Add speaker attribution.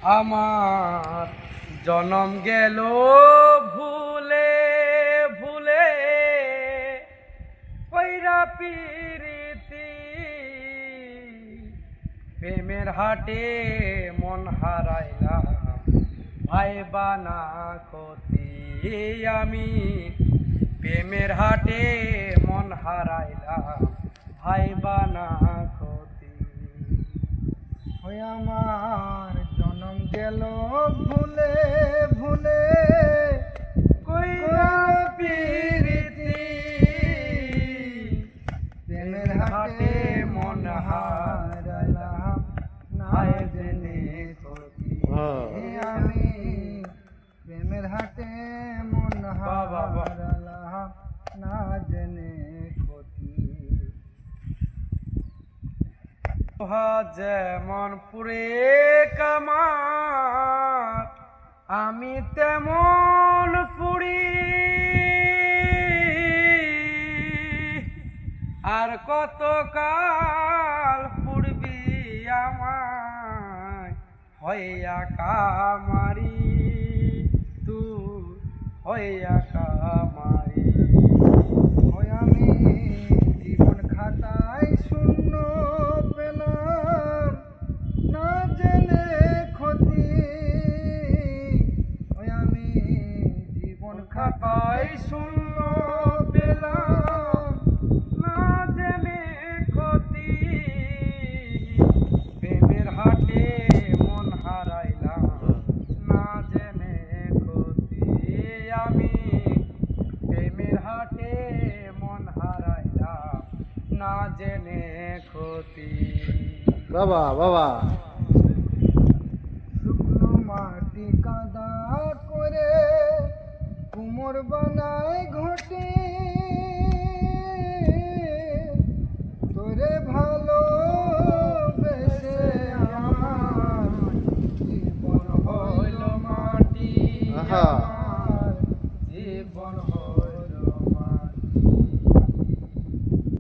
Speaker 1: আমার জনম গেল ভুলে ভুলে কইরা পিরিতি প্রেমের হাটে মন হারাইলাম ভাইবা না ক্ষতি আমি প্রেমের হাটে মন হারাইলাম ভাইবা না ক্ষতি ওই আমার জনম গেল ভুলে ভুলে কইরা পিরিতি প্রেমের হাটে মন হারাইলাম নাই জেনে ক্ষতি আমি প্রেমের হাটে মন হারাইলাম না জেনে ক্ষতি যেমন পুরে কামার আমি তেমন পুরি আর কত কাল পুরবি আমায় হইয়া কামারি তুই হইয়া কামারি ওই আমি জীবন খাতায় শূন্য পেলাম না জেনে ক্ষতি ওই আমি জীবন খাতায় শূন্য পেলাম না জেনে ক্ষতি প্রেমের হাটে মন হারাইলাম না জেনে ক্ষতি আমি প্রেমের হাটে মন হারাইলাম না জেনে ক্ষতি
Speaker 2: বাবা বাবা
Speaker 1: শুকনো মাটি কাদা করে কুমোর বানায় ঘটি তোরে ভালো বেসে আমার জীবন হইল মাটি
Speaker 2: আহা
Speaker 1: জীবন